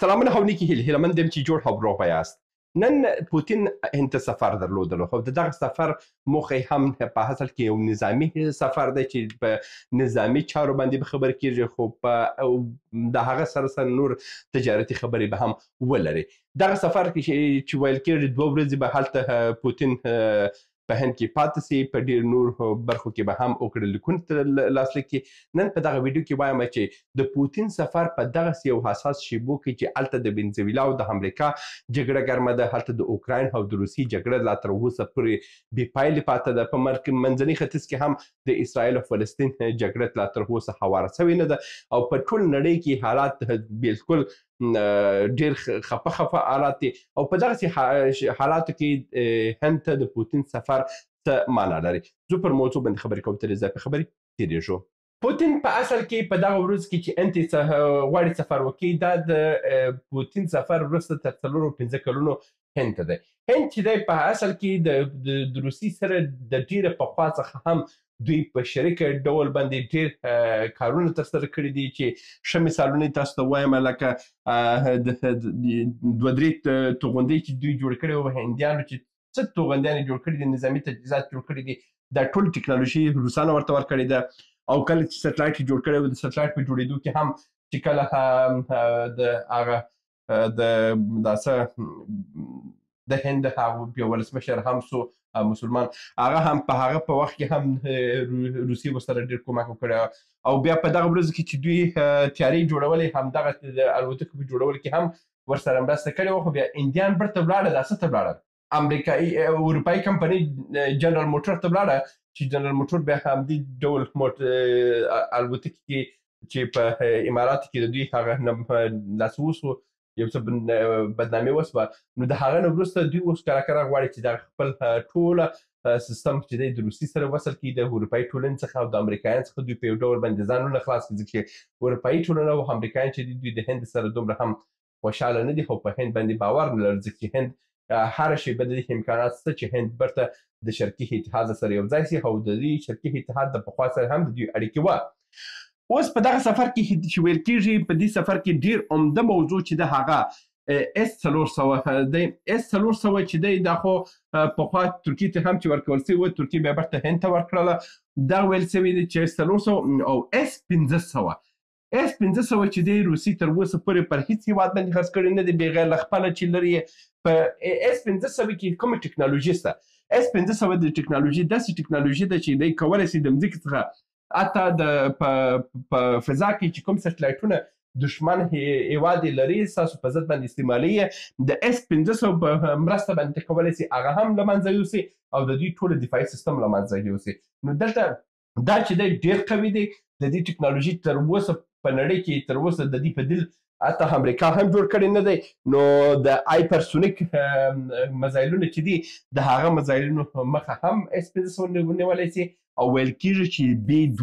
سلامونه او نیکی هیله هیله من دیم چې جوړ او روغ یاست. نن پوتین هند ته سفر درلودلو خو دغه سفر موخه هم په اصل کې یو نظامی سفر دی چې په نظامی چارو باندې به خبر کیږي خو په د هغه سره نور تجارتي خبرې به هم ولري. دغه سفر کې چې ویل کېږي 2 ورځې به هلته پوتین په هند کې پاتې سي، په ډېر نور برخو کې به هم وکړي لیکونو لاسلیک کړي. نن په دغه ویډیو کې وایم چې د پوتین سفر په دغسې یو حساس شیبو کې چې هلته د وینزویلا او د امریکا جګړه ګرمه ده، هلته د اوکراین او د روسیې جګړه لا تر اوسه پورې بې پایلې پاته ده. په منځني ختیځ کې هم د اسرائیل او فلسطین جګړه لا تر اوسه هواره سوې نه ده او په ټول نړۍ کې حالات بالکل ډیر خفه حالات دي او په دغسې حالاتو کې هند ته د پوتین سفر څه معنا لري. زه پر موضوع باندې خبرې کوم، تر اضافي خبرې تېرېږو. پوتین په اصل کې په دغه ورځ کې چې هند ته غواړي سفر وکړي، دا د پوتین سفر وروسته تر 4-5 کلونو هند ته دی. هند چې دی په اصل کې د روسیې سره د ډېره پخوا څخه هم دوی په شریکه ډول باندې ډېر کارونه ترسره کړي دي چې ښه مثالونه یې تاسو ته وایم، لکه 2-3 توغندۍ چې دوی جوړ کړي وو هندیانو، چې څه توغندیان یې جوړ کړي دي، نظامي تجهیزات جوړ کړي دي، دا ټول ټکنالوژي روسانو ورته ورکړې ده. او کله چې سټلایټ یې جوړ کړی و، د سټلایټ په جوړېدو کې هم چې کله د هغه د څه د هند هغه یو ولسمشر هم سو مسلمان، هغه هم په هغه په وخت کې هم روسیې ورسره ډېر کومک وکړی. او بیا په دغه ورځ کې چې دوی تیارې جوړولې، همدغه د الوتکو په جوړولو کې هم ورسره مرسته کړې وه. خو بیا هندیان بیرته ولاړه، دا څه ته ولاړه؟ اروپایي کمپنۍ جنرال موټر ته ولاړه، چې جنرال موټر بیا همدې ډول الوتکې کې چې په اماراتو کې د دوی هغه لاس وسو یو څه بدنامي وسوه، نو د هغه نه وروسته دوی اوس کره غواړي چې دغه خپل ټوله سیستم چې دی د روسیې سره وصل کړي، د اروپایي ټولنې څخه او د امریکایانو څخه دوی په یو ډول باندې ځانونه خلاص کړي، ځکه چې اروپایي ټولنه او امریکایان چې دي دوی د هند سره دومره هم خوشحاله نه دي، خو په هند باندې باور نه لري، ځکه چې هند هر شیبه د دې امکانات شته چې هند بیرته د شرقي اتحاد سره یو ځای سي، او د دې شرقي اتحاد د پخوا سره هم د دوی اړیکې وه. اوس په دغه سفر کې چې ویل کېږي، په دې سفر کې ډېر عمده موضوع چې د هغه S-400 دی. S-400 چې دی دا خو پخوا ترکیې ته هم چې ورکول سوی و، ترکیې بیا بیرته هند ته ورکړله. دا ویل سوي دي چې S-400 او S-500 چې دی روسیې تر اوسه پورې پر هېڅ هېواد باندې خرڅ کړی نه دی، بغیر له خپله چې لري په S-500 کې کومه ټکنالوژي شته. S-500 د ټکنالوژي داسې ټکنالوژي ده چې دی کولی شي د مځکې څخه حتی په فضا کې چې کوم سټلایټونه دشمن هېواد یې لري، ستاسو په ضد باندې استعمالوي، د S-500 په مرسته باندې کولی شي هغه هم له منځه یوسي او د دوی ټوله دفاعي سیستم له منځه یوسي. نو دلته دا چې دی ډېر قوي دی، د دې ټکنالوژي تر اوسه په نړۍ کې تر اوسه د دې په دل حتی امریکا هم جوړ کړی نه دی. نو د هایپرسونیک میزایلونه چې دي، د هغه میزایلونو مخه هم S-500 نیولی شي، او ویل کېږي چې B-2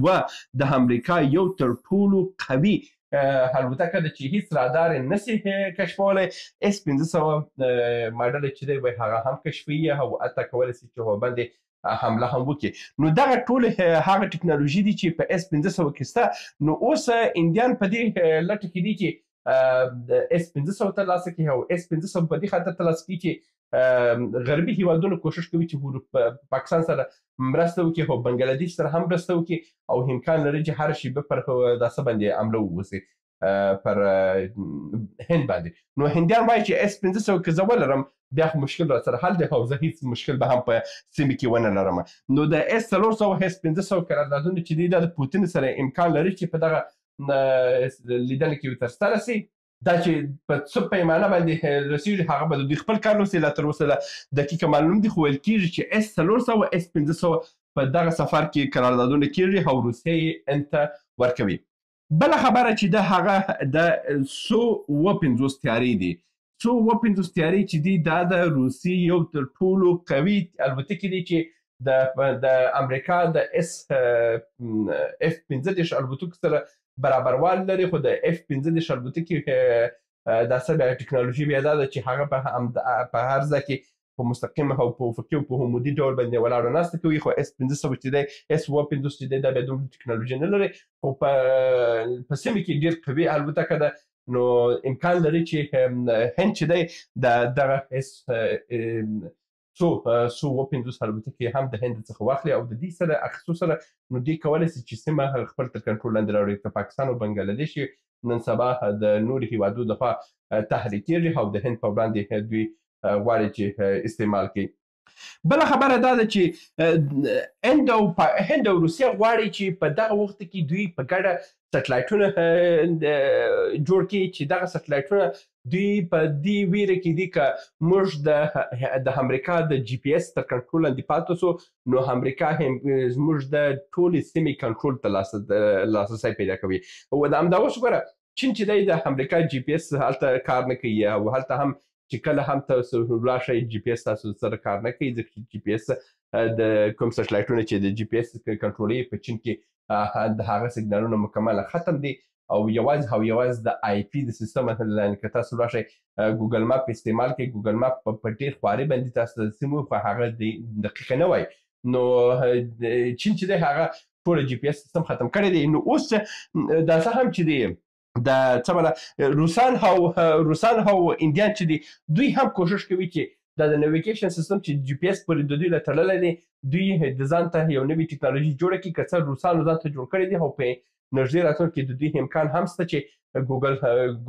د امریکا یو تر ټولو قوي الوتکه ده چې هیڅ رادار یې نسي کشفولی. S-500 ماډل چې دی هغه هم کشفوي او حتی کولی شي چې هغه باندې حمله هم وکړي. نو دغه ټولې هغه ټکنالوژي دي چې په S-500 کې شته. نو اوس هندیان په دې لټه کې دي چې د S-500 ترلاسه کړي، او S-500 په دې خاطر ترلاسه کړي چې غربي هېوادونه کوشش کوي چې پاکستان سره مرسته وکړي، خو بنګلادیش سره هم مرسته وکړي، او امکان لري چې هر شیبه پر داسې باندې حمله ووسي پر هند باندې. نو هندیان وایي چې S-500 که زه ولرم بیا خو مشکل را سره حل دی، او زه هیڅ مشکل به هم په سیمې کې ونه لرم. نو د S-400 S-500 قراردادونه چې دي دا د پوتین سره امکان لري چې په دغه لیدنه کې ترسره سي. دا چې په څه پیمانه باندې رسېږي هغه به د دوی خپل کار وسي، لا تر اوسه دقیقه معلوم دي، خو ویل کېږي چې S-400 S-500 په دغه سفر کې قراردادونه کېږي او روسیه یې هند ته ورکوي. بله خبره چې د هغه د Su-50 تیارې دي. Su-50 تیارې چې دي دا د روسیې یو تر ټولو قوي الوتکې دي چې د امریکا د F-15 الوتکو سره برابروال لري، خو د F-15 الوتکې داسې بیا ټکنالوژي بیا دا ده چې هغه په هر ځای کې په مستقیم او په افقي او په عمودي ډول باندې ولاړ ناسته کوي خو S500 چې دی S50 چې دی دا بیا دومره ټکنالوژي نه لري خو په سیمه کې ډېر قوي الوتکه ده نو امکان لري چې هند چې دی دغه سو 50 الوتکې هم د هند څخه واخلي او د دې سره اخیستو سره نو دوی کولی شي چې سیمه خپل تر کنټرول لاندې راوړي که پاکستان او بنګلادیش نن سبا د نورو هیوادو لخوا تحریکېږي او د هند په وړاندې دوی غواړي چې استعمال کړي. بله خبره دا ده چې هند او روسیه غواړي چې په دغه وخت کې دوی په ګډه سټلایټونه جوړ کړي چې دغه سټلایټونه دوی په دې ویره کې دي که موږ د امریکا د جی پی ایس تر کنټرول لاندې پاتې سو نو امریکا زموږ د ټولې سیمې کنټرول ته لاسرسی پیدا کوي او د همدغه ګوره چین چې دی د امریکا جی پی ایس هلته کار نه کوي او هلته هم چې کله هم تاسو ولاړ شئ جی پی ایس تاسو سره کار نه کوي ځکه چې جی پی ایس د کوم سټلایټونه چې د جی پی ایس کنټرولوي په چین کې د هغه سیګنالونه مکمله ختم دي او یوازې د آی پی د سیستم لاندې که تاسو ولاړ شئ ګوګل ماپ استعمال کوئ ګوګل ماپ په ډېر خواري باندې تاسو د سیمو په هغه دقیقه نه وای نو چین چې دی هغه ټوله جی پی ایس سیستم ختم کړی دی. نو اوس دا څه هم چې دی د څه بله روسان او انډیان چې دي دوی هم کوشش کوي چې د نیویګیشن سیستم چې جی پی ایس پورې د دوی له تړلی دی دوی د ځان ته یو نوې ټکنالوژي جوړه کړي که څه روسانو ځان ته جوړ کړی دی او په نږدې راتلونکي کې د دوی امکان هم شته چې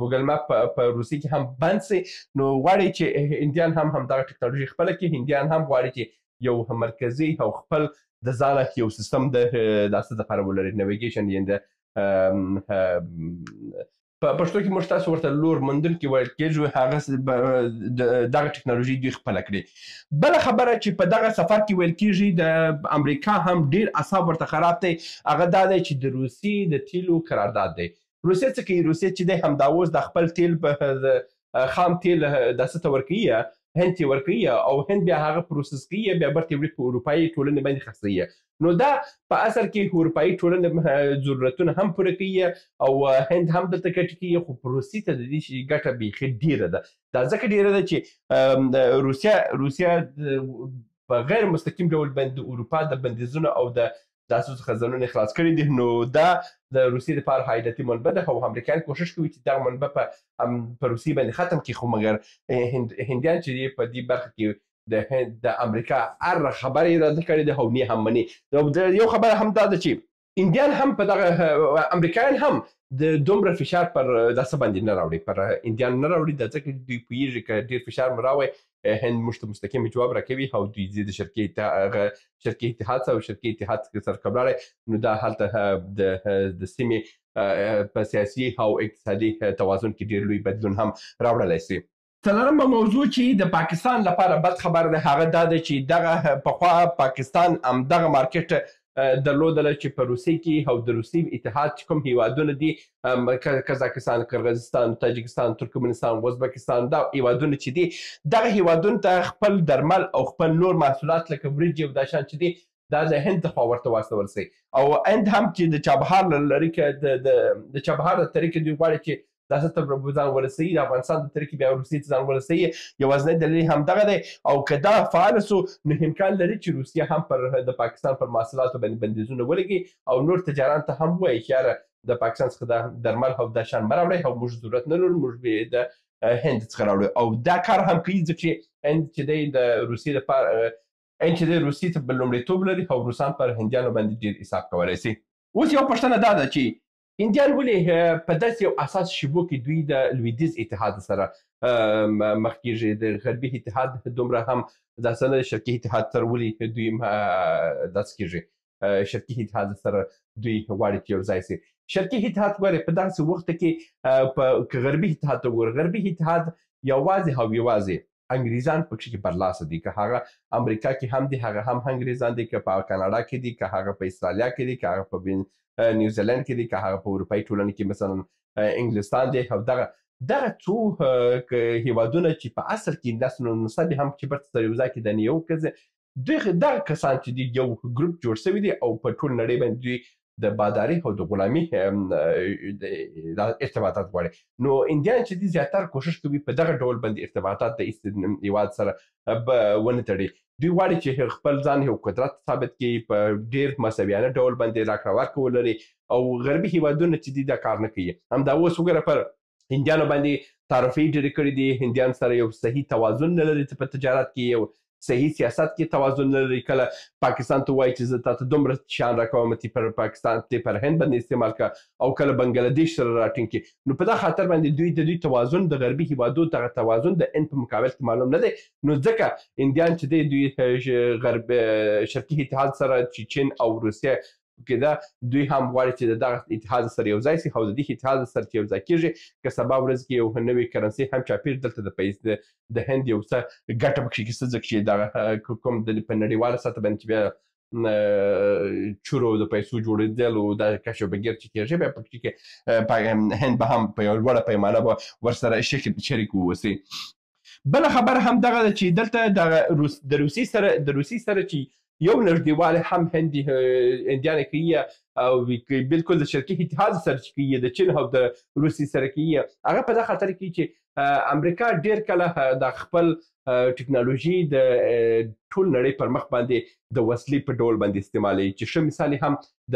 ګوګل ماپ په روسیې کې هم بند سي نو غواړي چې انډیان هم همدغه ټکنالوژي خپله کړي. انډیان هم غواړي چې یو مرکزي او خپل د ځانه یو سیستم د داسې دپاره ولري نیویګیشن یعنې په پښتو کې موږ تاسو ورته لور موندونکي ویل کېږو هغه دغه ټکنالوژي دوی خپله کړي. بله خبره چې په دغه سفر کې ویل کېږي د امریکا هم ډېر اعصاب ورته خراب دی هغه دا دی چې د روسیې د تیلو قرارداد دی. روسیه څه کوي روسیه چې دی همدا اوس د خپل تیل خام تیل داسې ته ورکوي هند ته ورکوي او هند بیا هغه پروسس کوي بیا برته وړي په اروپایي ټولنې باندې خرڅوي نو دا په اصل کې اروپایي ټولنې ضرورتونه هم پوره کوي او هند هم دلته ګټه کوي خو په روسیې ته د دې ګټه بیخي ډېره ده. دا ځکه ډېره ده چې روسیه په غیر مستقیم ډول باندې اروپا د بندیزونو او د داسې خزانونه خلاص کړي دي نو دا د روسیې لپاره عایداتي منبع ده او امریکایان کوشش کوي چې دغه منبع په روسیې باندې ختم کړي خو مګر هندیان چې دي په دې برخه کې د امریکا هر خبره یې رد کړې ده او نه هم مني. یو خبره هم دا ده چې هندیان هم په دغه امریکایان هم د دومره فشار پر داسې باندې نه راوړي پر هندیان نه راوړي دا ځکه دوی پوهېږي که ډېر فشار مو راوړی هند موږ ته مستقیم جواب راکوي او دوی ځي د شرقي اتحاد څخه او شرقي اتحاد سره کبلاړی نو دا هلته د سیمې په سیاسي او اقتصادي توازن کې ډېر لوی بدلون هم راوړلی سي. څلورمه موضوع چې د پاکستان لپاره بد خبر ده هغه دا ده چې دغه پخوا پاکستان همدغه مارکیټ درلودله چې په روسیې کې او د روسیې اتحاد چې کوم هیوادونه دي قزاقستان قرغیزستان تاجکستان ترکمنستان ازبکستان دا هیوادونه چې دي دغه هیوادونو ته خپل درمل او خپل نور محصولات لکه وریجې او دا شیان چې دي دا د هند څخه ورته واستول سي او هند هم چې د چابهار له لارې د چابهار د طریقې دوی غواړي چې داسې ته ځان ورسوي د افغانستان د طریقې بیا روسیې ته ځان ورسوي یوازینی دلیل همدغه دی او که دا فعال سو نو امکان لري چې روسیه هم پر د پاکستان پر محصولاتو باندې بندیزونه ولګي او نور تجاران ته هم ووایي چې یاره د پاکستان څخه د درمل او دا شیان مه راوړئ او موږ ضرورت نه لرو موږ به د هند څخه راوړو او دا کار هم کوي ځکه چې هند چې دی د روسیې لپاره هند چې دی روسیې ته لومړیتوب لري او روسان پر هندیانو باندې ډېر حساب کولی سي. اوس یو پوښتنه دا ده چې هندیان ولې په داسې یو اساس شیبو کې دوی د لویدیځ اتحاد سره مخ کېږي د غربي اتحاد دومره هم داسې نه شرقي اتحاد سره ولې دوی داسې کېږي شرقي اتحاد سره دوی غواړي چې یو ځای سي. شرقي اتحاد ګورې په داسې وخت کې که غربي اتحاد ته وګورو غربي اتحاد یوازې او یوازې انګریزان پکې کې برلاسه دي که هغه امریکا کې هم دي هغه هم انګریزان دي که په کاناډا کې دي که هغه په استرالیا کې دي که هغه په نیوزیلند کې دي که هغه په اروپایي ټولنه کې مثلا انګلستان دی او دغه څو هیوادونه چې په اصل کې نسل نسب هم چې برته سره یو ځای کې د یو دغه کسان چې دي یو ګروپ جوړ شوی دی او په ټول نړۍ باندې دوی د باداري او د غلامي ارتباطات غواړي. نو انډیان چې دي زیاتره کوشش کوي په دغه ډول باندې ارتباطات د ایست هیواد سره ونه تړي. دوی غواړي چې خپل ځان یو قدرت ثابت کړي، په ډېر مساویانه ډول باندې راکړه ورکړه ولري، او غربي هیوادونه چې دي دا کار نه کوي. همدا اوس وګوره پر هندیانو باندې تعرفې ډېرې کړي دي. هندیان سره یو صحیح توازن نه لري په تجارت کې، یو صحیح سیاست کې توازن نه لري. کله پاکستان ته وایي چې زه تاته دومره شیان راکوم تی پر پاکستان تی پر هند باندې استعمال کا، او کله بنګلادیش سره راټینګ کړي. نو په دا خاطر باندې دوی د دوی توازن د غربي هیوادو دغه توازن د هند په مقابل کې معلوم نه دی. نو ځکه هندیان چې دی دوی غرب شرقي اتحاد سره چې چین او روسیه کې ده، دوی هم غواړي چې دغه اتحاد سره یو ځای شي، او د دې اتحاد سره چې یو ځای کېږي که سبا ورځ کې یو نوې کرنسي هم چاپېر دلته د هند یو څه ګټه پکښې کیسه ځکه چې دغه کوم په نړیواله سطح باندې بیا چورو د پیسو جوړېدل او د کشف بګیر چې کېږي بیا پکښې کې هند به هم په یو لوړه پیمانه به ورسره شریک واوسي. بله خبره هم دغه ده چې دلته د روسیې سره چې یو نږدېوالی هم هندیان کوي، او بالکل د شرقي اتحاد سره چې کوي، د چین او د روسیې سره کوي، هغه په دغه خاطر کوي چې امریکا ډېر کله د خپل ټکنالوژي د ټول نړۍ پر مخ باندې د وسلې په ډول باندې استعمالوي. چې ښه مثال هم د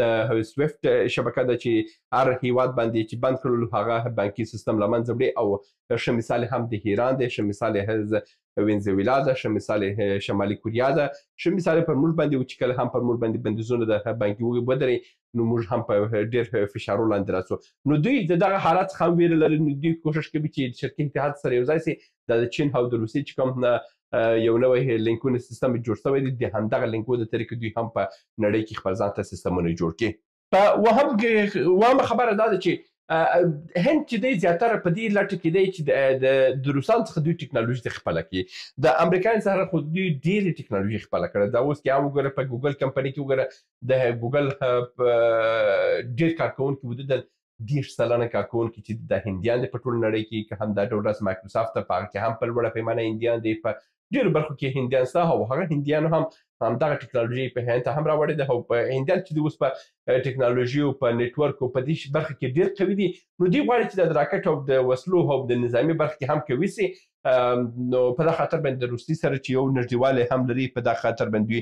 سویفټ شبکه ده چې هر هیواد باندې چې بند کړلو هغه بانکي سیستم له منځه وړي، او ښه مثال هم د ایران دی، ښه مثال وینزویلا ده، ښه مثال شمالي کوریا ده، ښه مثال پر موږ باندې و چې کله هم پر موږ باندې بندیزونه د بانکي ودرې نو موږ هم په ډېر فشارو لاندې راسو. نو دوی د دغه حالت څخه هم ویره لري. نو دوی کوشش کوي چې د شرقي اتحاد سره یو ځای شي. د چین او د روسیې چې کوم یو نوی لینکونه سیستم جوړ شوی دی، د همدغه لینکو د طریقې دوی هم په نړۍ کې خپل ځان ته سیستمونه جوړ کړي. اوومه خبره دا ده چې هند چې دی زیاتره په دې لټه کې دی چې د روسانو څخه دوی ټکنالوژي خپله کړي. د امریکایانو سره خو دوی ډېرې ټکنالوژي خپله کړې ده. اوس کې هم وګوره په ګوګل کمپنۍ کې وګوره د ګوګل ډېر کارکوونکي ودرېدل، 10% کارکوونکي چې د هندیان دی په ټوله نړۍ کې، که هم دا ډول راز مایکروسافت ته په هغه کې هم په لوړه پیمانه هندیان دی، په ډېرو برخو کې هندیان شته، او هغه هندیانو هم همدغه ټکنالوژي په هند ته هم راوړې ده. او په هندیان چې اوس په ټکنالوژي او په نیټورک او په دې برخه کې ډېر قوي دي. نو دوی غواړي چې د راکټ او د وسلو او د نظامي برخه کې هم قوي شي. نو په دغه خاطر باندې د روسیې سره چې یو نږدېوالی هم لري، په دغه خاطر باندې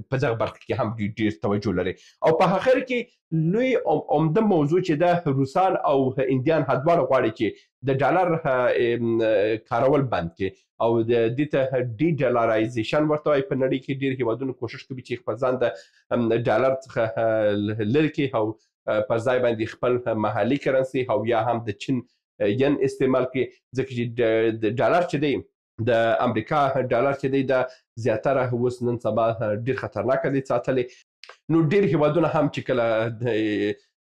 په دغه برخه کې هم دوی ډېر توجه لري. او په اخر کې لوی عمده موضوع چې ده، روسان او هندیان دواړه غواړي چې د ډالر کارول بند کړي، او د دې ته ډي ډالرایزیشن ورته وایي. په نړۍ کې ډېر هیوادونه کوشش کوي چې خپل ځان د ډالر څخه لرې کړي، او پر ځای باندې خپل محلي کرنسي او یا هم د چین ین استعمال کړي. ځکه چې د ډالر چې دی، د امریکا ډالر چې دی، دا زیاتره اوس نن سبا ډېر خطرناکه دی ساتلی. نو ډېر هیوادونه هم چې کله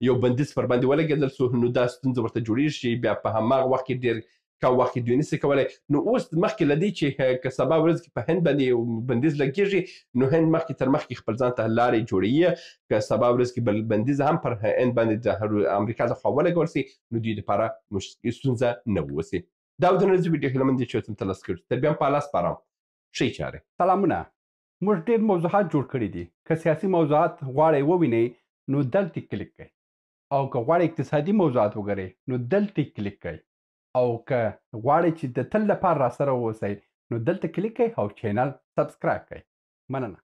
یو بندیز پر باندې ولګېدل سو، نو دا ستونزه ورته جوړېږي چې بیا په هماغه وخت کې ډېر کم وخت کې دوی نشي کولی. نو اوس مخکې له دې چې که سبا ورځ کې په هند باندې یو بندیز لګېږي، نو هند مخکې تر مخکې خپل ځان ته لارې جوړوي. که سبا ورځ کې بندیز هم پر هند باندې د امریکا لخوا ولګول سي، نو دوی دپاره ستونزه نه واوسي. دا د نن ورځې ویډیو هیله مند یم چې تاسو ته لاس کړو. تر بیا هم په الله سپارم. ښې چارې. سلامونه. موږ ډېر موضوعات جوړ کړي دي. که سیاسي موضوعات غواړئ ووینئ نو دلته کلیک کړئ، او که غواړئ اقتصادي موضوعات وګورئ نو دلته کلیک کړئ، او که غواړئ چې د تل لپاره راسره واوسئ نو دلته کلیک کړئ او چینل سبسکرایب کړئ. مننه.